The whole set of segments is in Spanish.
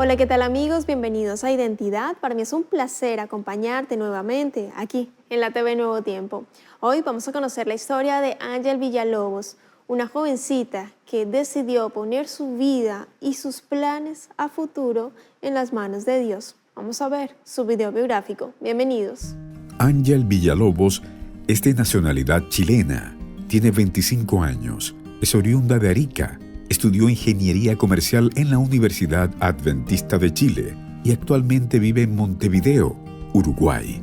Hola, ¿qué tal amigos? Bienvenidos a Identidad. Para mí es un placer acompañarte nuevamente aquí en la TV Nuevo Tiempo. Hoy vamos a conocer la historia de Ángel Villalobos, una jovencita que decidió poner su vida y sus planes a futuro en las manos de Dios. Vamos a ver su video biográfico. Bienvenidos. Ángel Villalobos es de nacionalidad chilena, tiene 25 años, es oriunda de Arica, estudió ingeniería comercial en la Universidad Adventista de Chile y actualmente vive en Montevideo, Uruguay.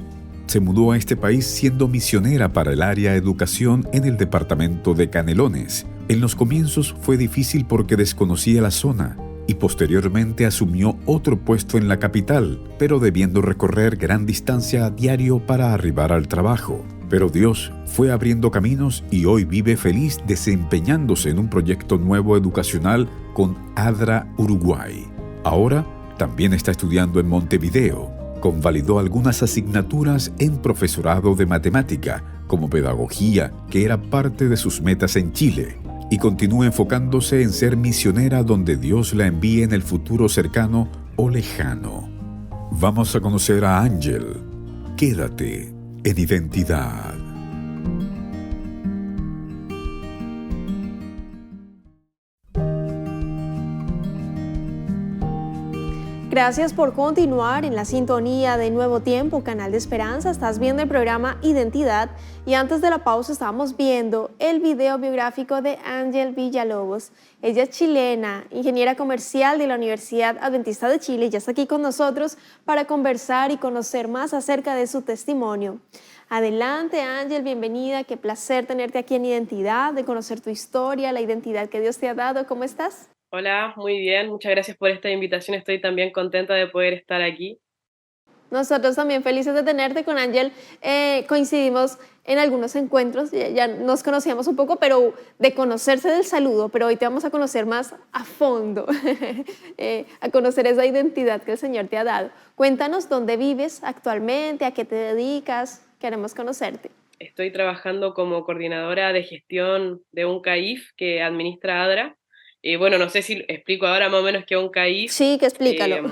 Se mudó a este país siendo misionera para el área educación en el departamento de Canelones. En los comienzos fue difícil porque desconocía la zona y posteriormente asumió otro puesto en la capital, pero debiendo recorrer gran distancia a diario para arribar al trabajo. Pero Dios fue abriendo caminos y hoy vive feliz desempeñándose en un proyecto nuevo educacional con ADRA Uruguay. Ahora también está estudiando en Montevideo. Convalidó algunas asignaturas en profesorado de matemática, como pedagogía, que era parte de sus metas en Chile, y continúa enfocándose en ser misionera donde Dios la envíe en el futuro cercano o lejano. Vamos a conocer a Ángel. Quédate en Identidad. Gracias por continuar en la sintonía de Nuevo Tiempo, Canal de Esperanza. Estás viendo el programa Identidad y antes de la pausa estábamos viendo el video biográfico de Ángel Villalobos. Ella es chilena, ingeniera comercial de la Universidad Adventista de Chile y ya está aquí con nosotros para conversar y conocer más acerca de su testimonio. Adelante Ángel, bienvenida, qué placer tenerte aquí en Identidad, de conocer tu historia, la identidad que Dios te ha dado. ¿Cómo estás? Hola, muy bien, muchas gracias por esta invitación, estoy también contenta de poder estar aquí. Nosotros también felices de tenerte con Ángel. Coincidimos en algunos encuentros, ya nos conocíamos un poco, pero de conocerse del saludo, pero hoy te vamos a conocer más a fondo, a conocer esa identidad que el Señor te ha dado. Cuéntanos dónde vives actualmente, a qué te dedicas, queremos conocerte. Estoy trabajando como coordinadora de gestión de un CAIF que administra ADRA. Bueno, no sé si explico ahora más o menos qué es un CAIF, Sí, que explícalo.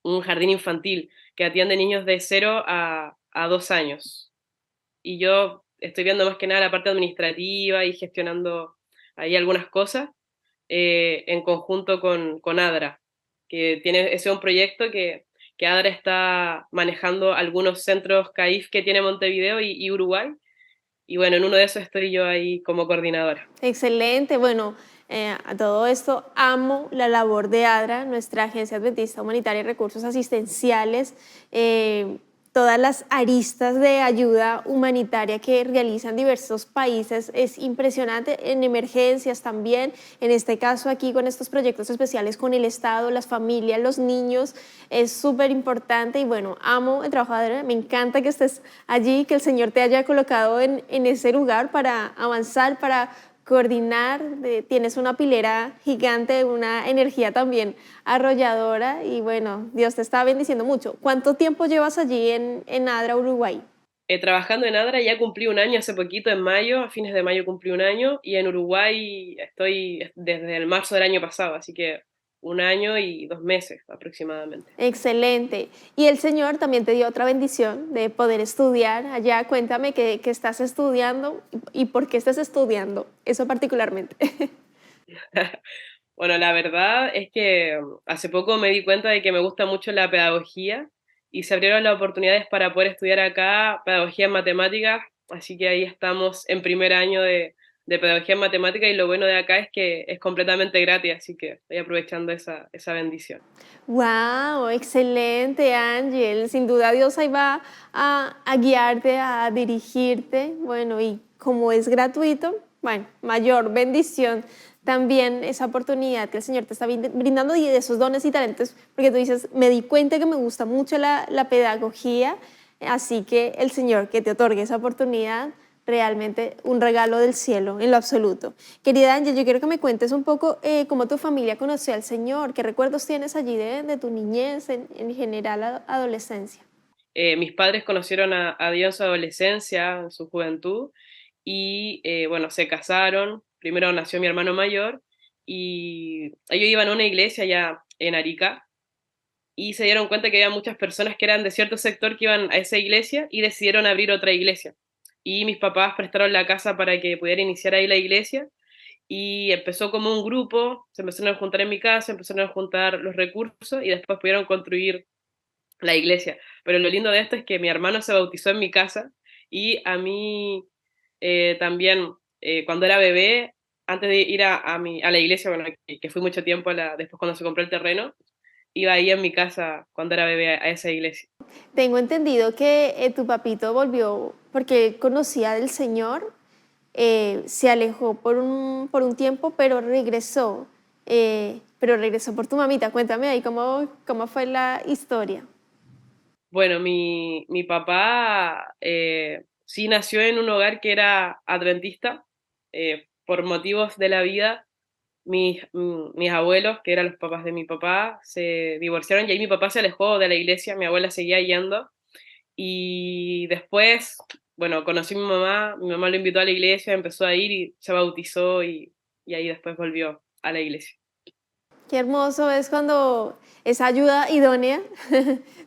un jardín infantil que atiende niños de 0 a 2 años. Y yo estoy viendo más que nada la parte administrativa y gestionando ahí algunas cosas en conjunto con ADRA, que tiene, ese es un proyecto que ADRA está manejando algunos centros CAIF que tiene Montevideo y Uruguay, y bueno, en uno de esos estoy yo ahí como coordinadora. Excelente. Bueno, a todo esto amo la labor de ADRA, nuestra Agencia Adventista Humanitaria y Recursos Asistenciales, todas las aristas de ayuda humanitaria que realizan diversos países. Es impresionante en emergencias también, en este caso aquí con estos proyectos especiales con el Estado, las familias, los niños, es súper importante y bueno, amo el trabajo de ADRA, me encanta que estés allí, que el Señor te haya colocado en ese lugar para avanzar, para coordinar, tienes una pilera gigante, una energía también arrolladora y bueno, Dios te está bendiciendo mucho. ¿Cuánto tiempo llevas allí en ADRA, Uruguay? Trabajando en ADRA ya cumplí un año hace poquito, en mayo, a fines de mayo cumplí un año, y en Uruguay estoy desde el marzo del año pasado, así que un año y 2 meses aproximadamente. Excelente. Y el Señor también te dio otra bendición de poder estudiar allá. Cuéntame qué estás estudiando y por qué estás estudiando, eso particularmente. Bueno, la verdad es que hace poco me di cuenta de que me gusta mucho la pedagogía y se abrieron las oportunidades para poder estudiar acá pedagogía en matemáticas, así que ahí estamos en primer año de pedagogía en matemáticas, y lo bueno de acá es que es completamente gratis, así que estoy aprovechando esa bendición. Wow, excelente, Ángel. Sin duda Dios ahí va a guiarte, a dirigirte. Bueno, y como es gratuito, bueno, mayor bendición también esa oportunidad que el Señor te está brindando y de esos dones y talentos, porque tú dices, me di cuenta que me gusta mucho la pedagogía, así que el Señor que te otorgue esa oportunidad, realmente un regalo del cielo en lo absoluto. Querida Ángel, yo quiero que me cuentes un poco cómo tu familia conoció al Señor, qué recuerdos tienes allí de tu niñez, en general adolescencia. Mis padres conocieron a Dios en su adolescencia, en su juventud, y bueno, se casaron. Primero nació mi hermano mayor y ellos iban a una iglesia ya en Arica, y se dieron cuenta que había muchas personas que eran de cierto sector que iban a esa iglesia y decidieron abrir otra iglesia. Y mis papás prestaron la casa para que pudiera iniciar ahí la iglesia y empezó como un grupo, se empezaron a juntar en mi casa, empezaron a juntar los recursos y después pudieron construir la iglesia. Pero lo lindo de esto es que mi hermano se bautizó en mi casa y a mí también, cuando era bebé, antes de ir a la iglesia, bueno, que fui mucho tiempo, después cuando se compró el terreno, iba ahí en mi casa cuando era bebé a esa iglesia. Tengo entendido que tu papito volvió porque él conocía del Señor, se alejó por un tiempo, pero regresó por tu mamita. Cuéntame ahí cómo fue la historia. Bueno, mi papá sí nació en un hogar que era adventista. Por motivos de la vida, mis abuelos, que eran los papás de mi papá, se divorciaron y ahí mi papá se alejó de la iglesia, mi abuela seguía yendo. Y después, bueno, conocí a mi mamá lo invitó a la iglesia, empezó a ir y se bautizó y ahí después volvió a la iglesia. Qué hermoso es cuando esa ayuda idónea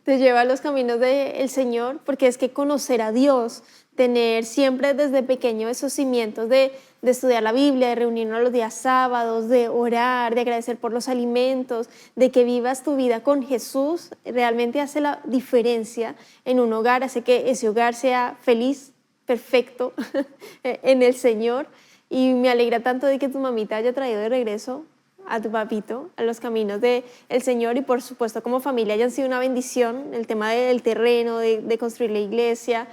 te lleva a los caminos del Señor, porque es que conocer a Dios, tener siempre desde pequeño esos cimientos de estudiar la Biblia, de reunirnos los días sábados, de orar, de agradecer por los alimentos, de que vivas tu vida con Jesús, realmente hace la diferencia en un hogar, hace que ese hogar sea feliz, perfecto en el Señor. Y me alegra tanto de que tu mamita haya traído de regreso a tu papito, a los caminos del Señor, y por supuesto como familia hayan sido una bendición, el tema del terreno, de construir la iglesia,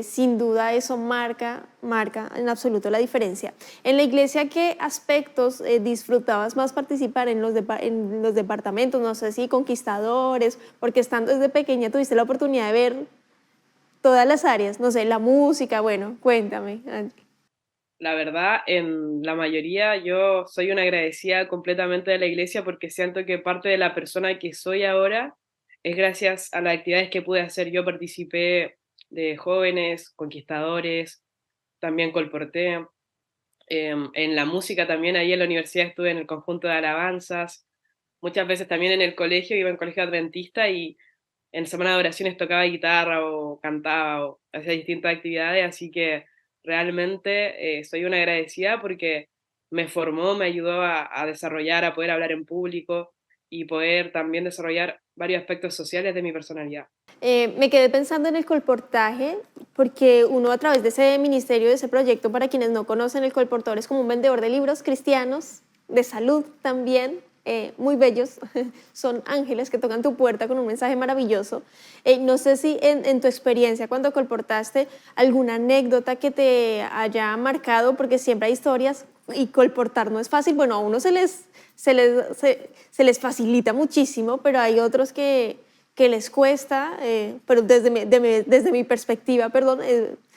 sin duda eso marca en absoluto la diferencia. En la iglesia, ¿qué aspectos disfrutabas más participar en en los departamentos? No sé si conquistadores, porque estando desde pequeña tuviste la oportunidad de ver todas las áreas, no sé, la música, bueno, cuéntame, Ángel. La verdad, en la mayoría yo soy una agradecida completamente de la iglesia porque siento que parte de la persona que soy ahora es gracias a las actividades que pude hacer. Yo participé de jóvenes, conquistadores, también colporté. En la música también, ahí en la universidad estuve en el conjunto de alabanzas. Muchas veces también en el colegio, iba en colegio adventista y en semana de oraciones tocaba guitarra o cantaba o hacía distintas actividades, así que realmente soy una agradecida porque me formó, me ayudó a desarrollar, a poder hablar en público y poder también desarrollar varios aspectos sociales de mi personalidad. Me quedé pensando en el colportaje, porque uno a través de ese ministerio, de ese proyecto, para quienes no conocen, el colportor es como un vendedor de libros cristianos, de salud también, muy bellos, son ángeles que tocan tu puerta con un mensaje maravilloso. No sé si en tu experiencia cuando colportaste alguna anécdota que te haya marcado, porque siempre hay historias y colportar no es fácil. Bueno, a uno se les facilita muchísimo, pero hay otros que les cuesta, pero desde mi perspectiva, perdón,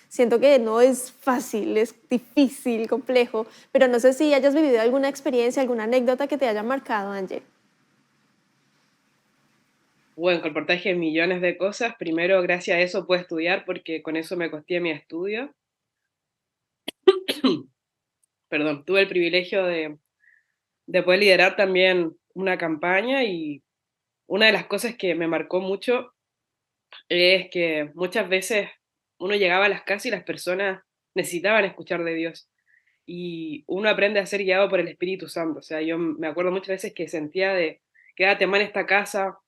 siento que no es fácil, es difícil, complejo, pero no sé si hayas vivido alguna experiencia, alguna anécdota que te haya marcado, Ángel. Bueno, colportaje millones de cosas. Primero, gracias a eso pude estudiar porque con eso me costeé mi estudio. Perdón, tuve el privilegio de poder liderar también una campaña y una de las cosas que me marcó mucho es que muchas veces uno llegaba a las casas y las personas necesitaban escuchar de Dios. Y uno aprende a ser guiado por el Espíritu Santo. O sea, yo me acuerdo muchas veces que sentía de, quédate mal en esta casa,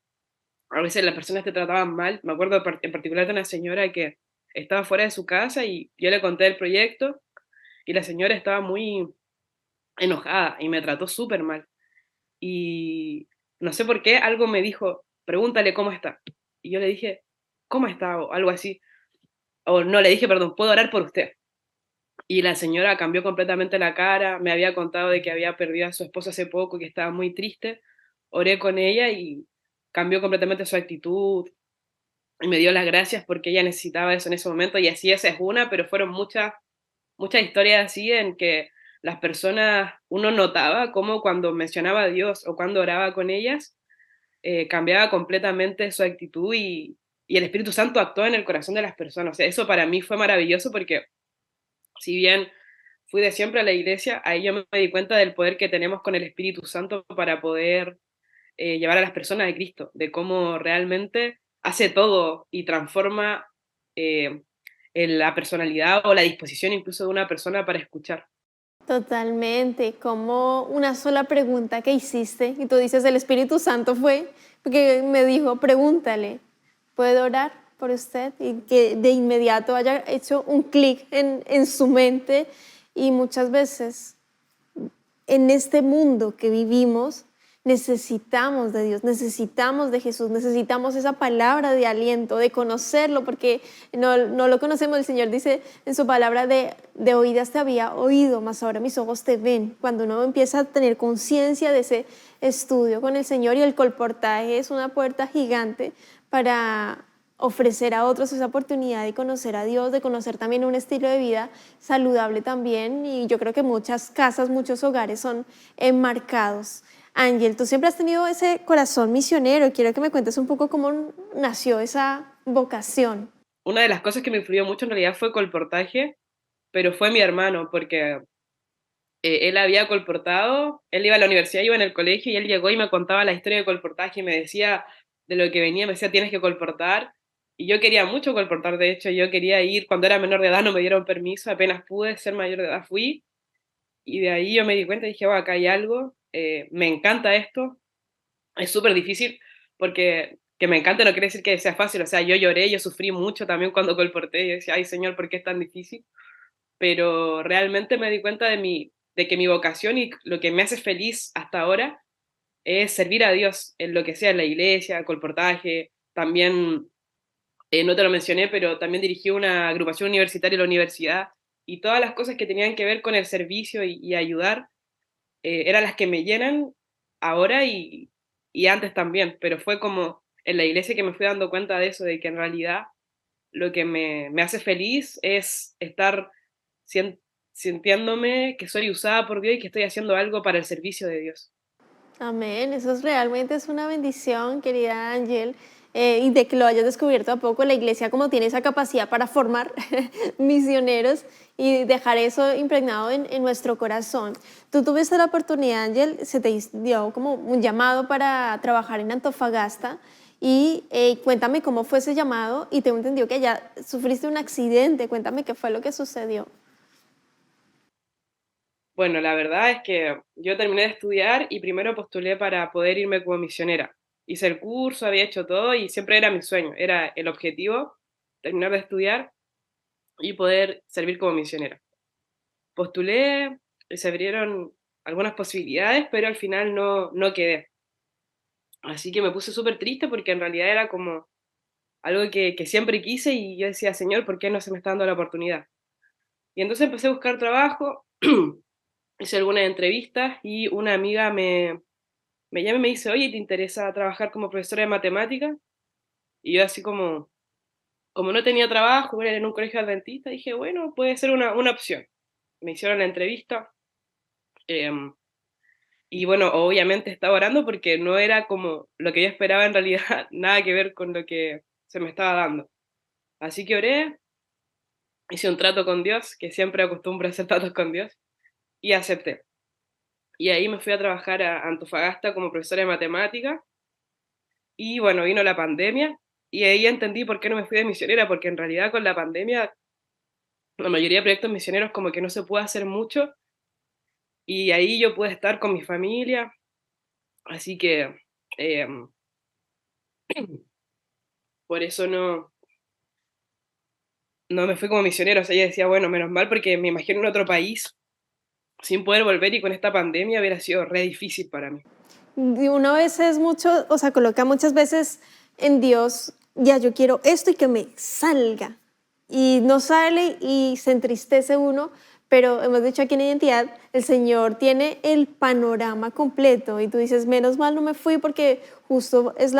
a veces las personas te trataban mal. Me acuerdo en particular de una señora que estaba fuera de su casa y yo le conté el proyecto y la señora estaba muy enojada y me trató súper mal. Y no sé por qué, algo me dijo, pregúntale cómo está. Y yo le dije, ¿cómo está? O algo así. O no, le dije, perdón, puedo orar por usted. Y la señora cambió completamente la cara, me había contado de que había perdido a su esposo hace poco, que estaba muy triste. Oré con ella y cambió completamente su actitud y me dio las gracias porque ella necesitaba eso en ese momento. Y así esa es una, pero fueron muchas historias así en que las personas, uno notaba cómo cuando mencionaba a Dios o cuando oraba con ellas, cambiaba completamente su actitud y el Espíritu Santo actuó en el corazón de las personas. O sea, eso para mí fue maravilloso porque si bien fui de siempre a la iglesia, ahí yo me di cuenta del poder que tenemos con el Espíritu Santo para poder llevar a las personas a Cristo, de cómo realmente hace todo y transforma eh, en la personalidad o la disposición incluso de una persona para escuchar. Totalmente, como una sola pregunta que hiciste y tú dices, el Espíritu Santo fue, porque me dijo, pregúntale, ¿puedo orar por usted? Y que de inmediato haya hecho un clic en su mente y muchas veces en este mundo que vivimos necesitamos de Dios, necesitamos de Jesús, necesitamos esa palabra de aliento, de conocerlo, porque no lo conocemos. El Señor dice en su palabra de oídas te había oído, mas ahora mis ojos te ven. Cuando uno empieza a tener conciencia de ese estudio con el Señor, y el colportaje es una puerta gigante para ofrecer a otros esa oportunidad de conocer a Dios, de conocer también un estilo de vida saludable también, y yo creo que muchas casas, muchos hogares son enmarcados. Ángel, tú siempre has tenido ese corazón misionero, quiero que me cuentes un poco cómo nació esa vocación. Una de las cosas que me influyó mucho en realidad fue colportaje, pero fue mi hermano, porque él había colportado, él iba a la universidad, iba en el colegio y él llegó y me contaba la historia de colportaje y me decía de lo que venía, me decía tienes que colportar. Y yo quería mucho colportar, de hecho, yo quería ir, cuando era menor de edad no me dieron permiso, apenas pude ser mayor de edad fui, y de ahí yo me di cuenta y dije, acá hay algo, me encanta esto, es súper difícil, porque que me encante no quiere decir que sea fácil, o sea, yo lloré, yo sufrí mucho también cuando colporté, y decía, ay Señor, ¿por qué es tan difícil? Pero realmente me di cuenta de que mi vocación y lo que me hace feliz hasta ahora es servir a Dios en lo que sea, en la iglesia, colportaje, también, no te lo mencioné, pero también dirigí una agrupación universitaria en la universidad y todas las cosas que tenían que ver con el servicio y ayudar, eran las que me llenan ahora y antes también, pero fue como en la iglesia que me fui dando cuenta de eso, de que en realidad lo que me hace feliz es estar sien- sintiéndome que soy usada por Dios y que estoy haciendo algo para el servicio de Dios. Amén, eso realmente es una bendición, querida Ángel, y de que lo hayas descubierto a poco. La iglesia como tiene esa capacidad para formar misioneros y dejar eso impregnado en nuestro corazón. Tú tuviste la oportunidad, Ángel, se te dio como un llamado para trabajar en Antofagasta y cuéntame cómo fue ese llamado, y tengo entendido que ya sufriste un accidente, cuéntame qué fue lo que sucedió. Bueno, la verdad es que yo terminé de estudiar y primero postulé para poder irme como misionera. Hice el curso, había hecho todo y siempre era mi sueño, era el objetivo, terminar de estudiar y poder servir como misionera. Postulé, y se abrieron algunas posibilidades, pero al final no quedé. Así que me puse súper triste porque en realidad era como algo que siempre quise y yo decía, Señor, ¿por qué no se me está dando la oportunidad? Y entonces empecé a buscar trabajo, hice algunas entrevistas y una amiga me llama y me dice, oye, ¿te interesa trabajar como profesora de matemáticas? Y yo así como no tenía trabajo, era en un colegio adventista, dije, bueno, puede ser una opción. Me hicieron la entrevista, em, y bueno, obviamente estaba orando porque no era como lo que yo esperaba en realidad, nada que ver con lo que se me estaba dando. Así que oré, hice un trato con Dios, que siempre acostumbro a hacer tratos con Dios, y acepté. Y ahí me fui a trabajar a Antofagasta como profesora de matemática. Y bueno, vino la pandemia y ahí entendí por qué no me fui de misionera, porque en realidad con la pandemia la mayoría de proyectos misioneros como que no se puede hacer mucho y ahí yo pude estar con mi familia, así que em, por eso no me fui como misionero. O sea, yo decía, bueno, menos mal porque me imagino en otro país sin poder volver y con esta pandemia hubiera sido re difícil para mí. Y uno a veces mucho, o sea, coloca muchas veces en Dios, ya yo quiero esto y que me salga. Y no sale y se entristece uno, pero hemos dicho aquí en Identidad, el Señor tiene el panorama completo y tú dices, menos mal no me fui porque justo es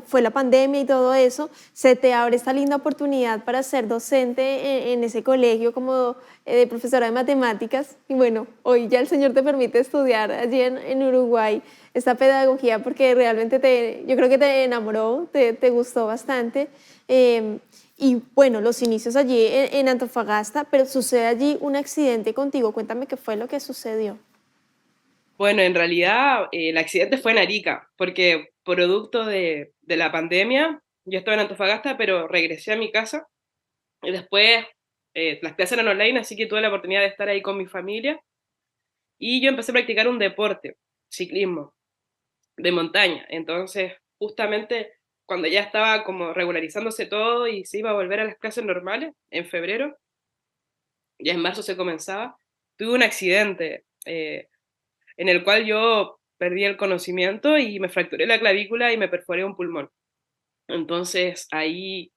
fue la pandemia y todo eso, se te abre esta linda oportunidad para ser docente en ese colegio como de profesora de matemáticas y bueno, hoy ya el Señor te permite estudiar allí en Uruguay esta pedagogía porque realmente yo creo que te enamoró, te gustó bastante. Y bueno, los inicios allí en Antofagasta, pero sucede allí un accidente contigo. Cuéntame qué fue lo que sucedió. Bueno, en realidad el accidente fue en Arica, porque producto de la pandemia, yo estaba en Antofagasta, pero regresé a mi casa y después las clases eran online, así que tuve la oportunidad de estar ahí con mi familia y yo empecé a practicar un deporte, ciclismo, de montaña. Entonces, justamente cuando ya estaba como regularizándose todo y se iba a volver a las clases normales, en febrero, ya en marzo se comenzaba, tuve un accidente en el cual yo perdí el conocimiento y me fracturé la clavícula y me perforé un pulmón. Entonces ahí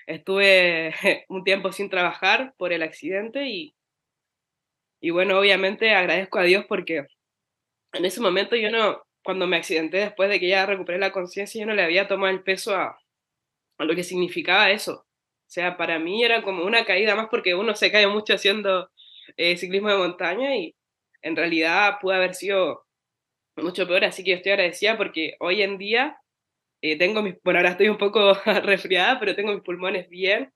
estuve un tiempo sin trabajar por el accidente y bueno, obviamente agradezco a Dios porque en ese momento yo no, cuando me accidenté después de que ya recuperé la conciencia, yo no le había tomado el peso a lo que significaba eso. O sea, para mí era como una caída más porque uno se cae mucho haciendo ciclismo de montaña y en realidad pudo haber sido mucho peor, así que yo estoy agradecida porque hoy en día tengo mis, bueno, ahora estoy un poco resfriada, pero tengo mis pulmones bien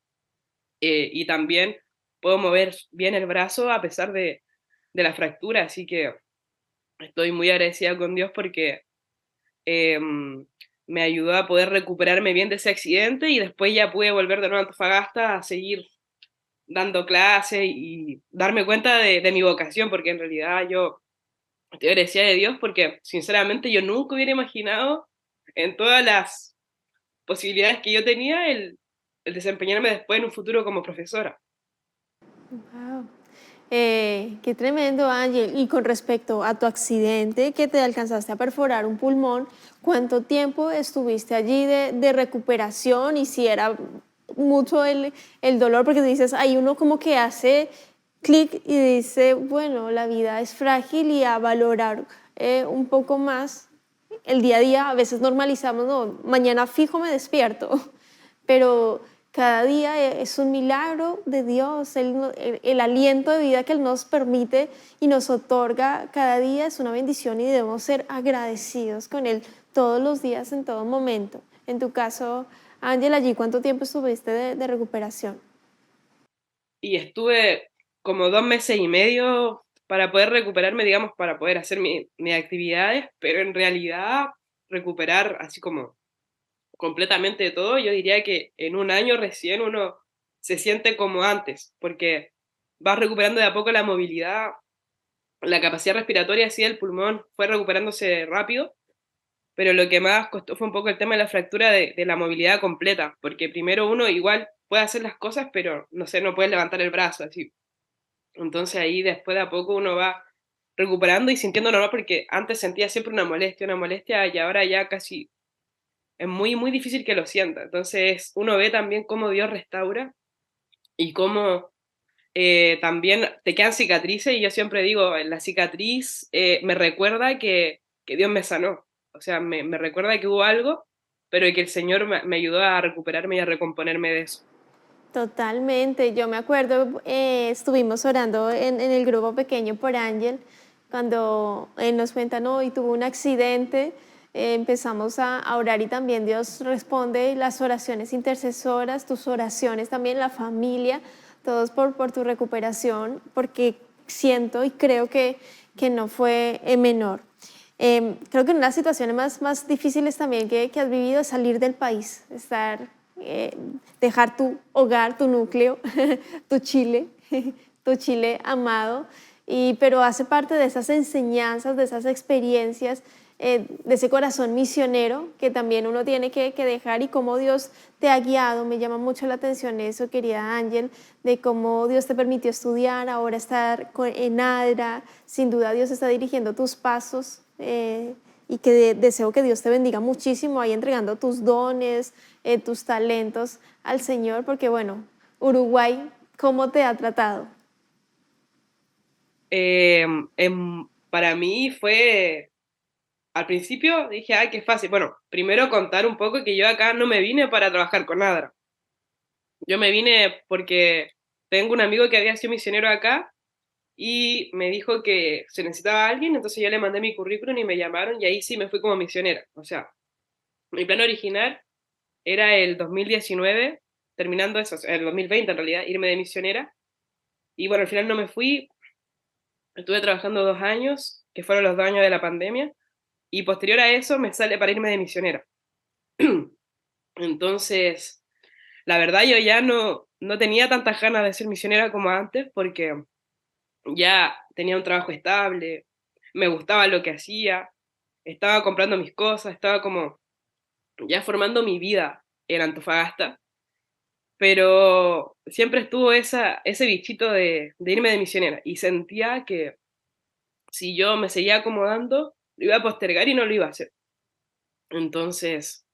y también puedo mover bien el brazo a pesar de la fractura, así que estoy muy agradecida con Dios porque me ayudó a poder recuperarme bien de ese accidente y después ya pude volver de nuevo a Antofagasta a seguir dando clases y darme cuenta de mi vocación, porque en realidad yo estoy agradecida de Dios porque sinceramente yo nunca hubiera imaginado en todas las posibilidades que yo tenía el desempeñarme después en un futuro como profesora. Wow. Qué tremendo, Ángel. Y con respecto a tu accidente, que te alcanzaste a perforar un pulmón, ¿cuánto tiempo estuviste allí de recuperación? Y si era mucho el dolor, porque dices, hay uno como que hace clic y dice, bueno, la vida es frágil y a valorar un poco más el día a día. A veces normalizamos, no, mañana fijo me despierto, pero cada día es un milagro de Dios, el aliento de vida que Él nos permite y nos otorga cada día es una bendición y debemos ser agradecidos con Él todos los días, en todo momento. En tu caso, Ángela, ¿allí cuánto tiempo estuviste de recuperación? Y estuve como 2 meses y medio para poder recuperarme, digamos, para poder hacer mis actividades, pero en realidad recuperar así como completamente de todo, yo diría que en un año recién uno se siente como antes, porque vas recuperando de a poco la movilidad, la capacidad respiratoria, así el pulmón fue recuperándose rápido, pero lo que más costó fue un poco el tema de la fractura de la movilidad completa, porque primero uno igual puede hacer las cosas, pero no sé, no puede levantar el brazo, así. Entonces ahí después de a poco uno va recuperando y sintiendo normal, porque antes sentía siempre una molestia, y ahora ya casi es muy, muy difícil que lo sienta. Entonces uno ve también cómo Dios restaura y cómo también te quedan cicatrices y yo siempre digo, la cicatriz me recuerda que Dios me sanó. O sea, me recuerda que hubo algo, pero que el Señor me ayudó a recuperarme y a recomponerme de eso. Totalmente, yo me acuerdo, estuvimos orando en el grupo pequeño por Ángel, cuando nos cuentan hoy tuvo un accidente, empezamos a orar y también Dios responde las oraciones intercesoras, tus oraciones también, la familia, todos por tu recuperación, porque siento y creo que no fue menor. Creo que una de las situaciones más difíciles también que has vivido es salir del país, eh, dejar tu hogar, tu núcleo, tu Chile, tu Chile amado, pero hace parte de esas enseñanzas, de esas experiencias, de ese corazón misionero que también uno tiene que dejar y cómo Dios te ha guiado. Me llama mucho la atención eso, querida Ángel, de cómo Dios te permitió estudiar, ahora estar en ADRA. Sin duda Dios está dirigiendo tus pasos. Y que deseo que Dios te bendiga muchísimo ahí entregando tus dones, tus talentos al Señor, porque bueno, Uruguay, ¿cómo te ha tratado? Para mí fue, al principio dije, ay, qué fácil. Bueno, primero contar un poco que yo acá no me vine para trabajar con nada. Yo me vine porque tengo un amigo que había sido misionero acá y me dijo que se necesitaba alguien, entonces yo le mandé mi currículum y me llamaron y ahí sí me fui como misionera. O sea, mi plan original era el 2019, terminando eso, o sea, el 2020 en realidad, irme de misionera. Y bueno, al final no me fui, estuve trabajando 2 años que fueron los 2 años de la pandemia, y posterior a eso me sale para irme de misionera. Entonces, la verdad yo ya no tenía tantas ganas de ser misionera como antes, porque ya tenía un trabajo estable, me gustaba lo que hacía, estaba comprando mis cosas, estaba como ya formando mi vida en Antofagasta, pero siempre estuvo ese bichito de irme de misionera y sentía que si yo me seguía acomodando, lo iba a postergar y no lo iba a hacer. Entonces,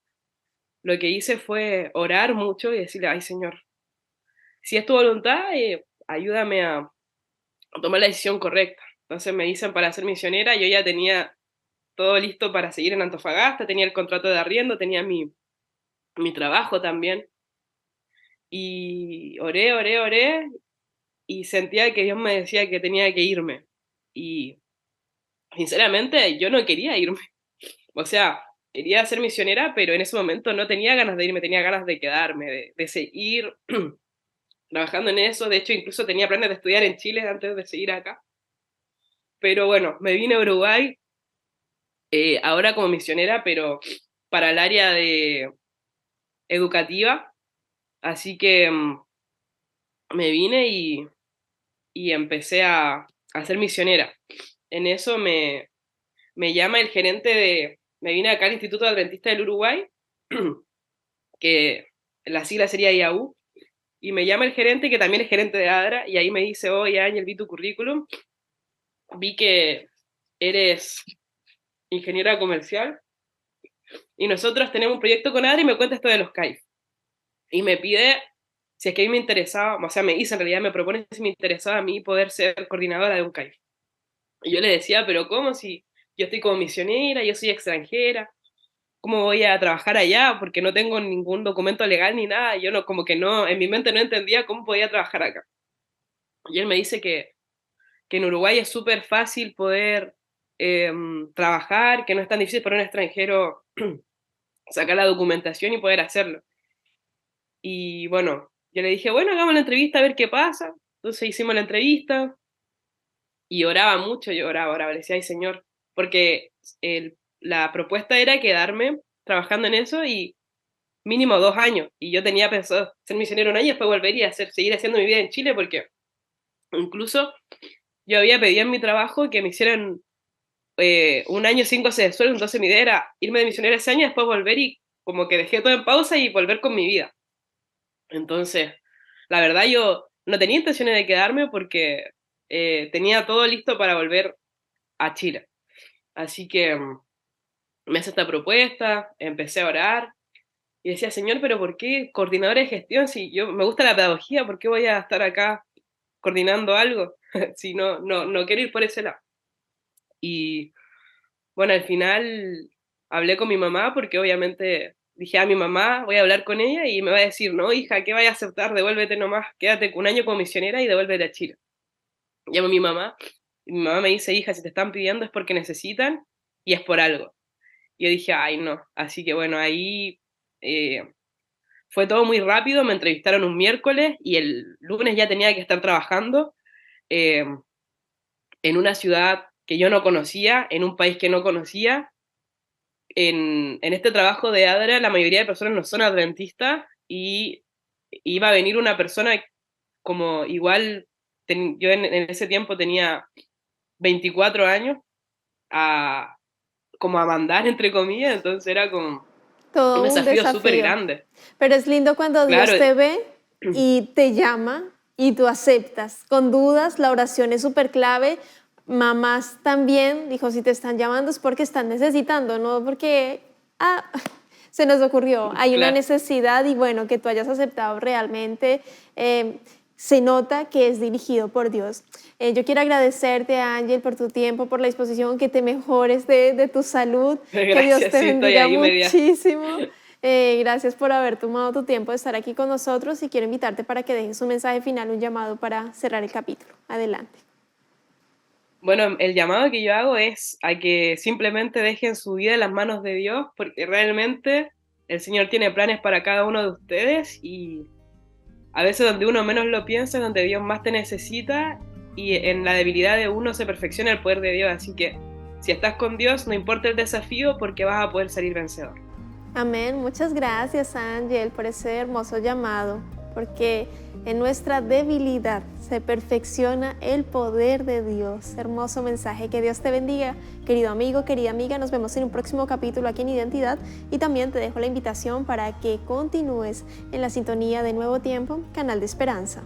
lo que hice fue orar mucho y decirle, ay Señor, si es tu voluntad, ayúdame a tomar la decisión correcta. Entonces me dicen para ser misionera, yo ya tenía todo listo para seguir en Antofagasta, tenía el contrato de arriendo, tenía mi trabajo también. Y oré, oré, oré, y sentía que Dios me decía que tenía que irme. Y sinceramente yo no quería irme. O sea, quería ser misionera, pero en ese momento no tenía ganas de irme, tenía ganas de quedarme, de seguir trabajando en eso. De hecho, incluso tenía planes de estudiar en Chile antes de seguir acá. Pero bueno, me vine a Uruguay ahora como misionera, pero para el área de educativa. Así que me vine y empecé a ser misionera. En eso me llama el gerente me vine acá al Instituto Adventista del Uruguay, que la sigla sería IAU, y me llama el gerente, que también es gerente de ADRA, y ahí me dice, oye, Ángel, vi tu currículum, vi que eres ingeniera comercial, y nosotros tenemos un proyecto con ADRA y me cuenta esto de los CAIF. Y me pide si es que a mí me interesaba, o sea, me dice en realidad, me propone si me interesaba a mí poder ser coordinadora de un CAIF. Y yo le decía, pero ¿cómo si yo estoy como misionera, yo soy extranjera? ¿Cómo voy a trabajar allá? Porque no tengo ningún documento legal ni nada. Yo no, como que no, en mi mente no entendía cómo podía trabajar acá. Y él me dice que en Uruguay es súper fácil poder trabajar, que no es tan difícil para un extranjero sacar la documentación y poder hacerlo. Y bueno, yo le dije, bueno, hagamos la entrevista a ver qué pasa. Entonces hicimos la entrevista y oraba mucho, yo oraba, le decía, ay Señor, porque la propuesta era quedarme trabajando en eso y mínimo 2 años. Y yo tenía pensado ser misionero 1 año y después volver y seguir haciendo mi vida en Chile, porque incluso yo había pedido en mi trabajo que me hicieran 1 año 5 meses de sueldo, entonces mi idea era irme de misionero ese año y después volver y como que dejé todo en pausa y volver con mi vida. Entonces, la verdad yo no tenía intenciones de quedarme porque tenía todo listo para volver a Chile. Así que me hace esta propuesta, empecé a orar y decía, Señor, pero ¿por qué coordinadora de gestión? Si yo me gusta la pedagogía, ¿por qué voy a estar acá coordinando algo? Si no quiero ir por ese lado. Y bueno, al final hablé con mi mamá porque obviamente dije a mi mamá, voy a hablar con ella y me va a decir, no, hija, ¿qué vaya a aceptar? Devuélvete nomás, quédate 1 año como misionera y devuélvete a Chile. Llamo a mi mamá y mi mamá me dice, hija, si te están pidiendo es porque necesitan y es por algo. Y yo dije, ay, no. Así que bueno, ahí fue todo muy rápido, me entrevistaron un miércoles y el lunes ya tenía que estar trabajando eh, en una ciudad que yo no conocía, en un país que no conocía. En este trabajo de ADRA la mayoría de personas no son adventistas y iba a venir una persona como igual, yo en ese tiempo tenía 24 años, a, como a mandar, entre comillas, entonces era como un Todo un desafío súper desafío. grande. Pero es lindo cuando Claro, Dios te ve y te llama y tú aceptas. Con dudas, la oración es súper clave. Mamás también, dijo, si te están llamando es porque están necesitando, no porque se nos ocurrió. Hay una claro. necesidad y bueno, que tú hayas aceptado realmente. Se nota que es dirigido por Dios. Yo quiero agradecerte, Ángel, por tu tiempo, por la disposición, que te mejores de tu salud. Gracias, Que Dios te sí, estoy bendiga ahí media. muchísimo. Gracias por haber tomado tu tiempo de estar aquí con nosotros y quiero invitarte para que dejes un mensaje final, un llamado para cerrar el capítulo. Adelante. Bueno, el llamado que yo hago es a que simplemente dejen su vida en las manos de Dios, porque realmente el Señor tiene planes para cada uno de ustedes y a veces donde uno menos lo piensa es donde Dios más te necesita y en la debilidad de uno se perfecciona el poder de Dios, así que Si estás con Dios, no importa el desafío porque vas a poder salir vencedor. Amén. Muchas gracias, Ángel, por ese hermoso llamado, porque en nuestra debilidad se perfecciona el poder de Dios. Hermoso mensaje. Que Dios te bendiga, querido amigo, querida amiga. Nos vemos en un próximo capítulo aquí en Identidad, y también te dejo la invitación para que continúes en la sintonía de Nuevo Tiempo, canal de esperanza.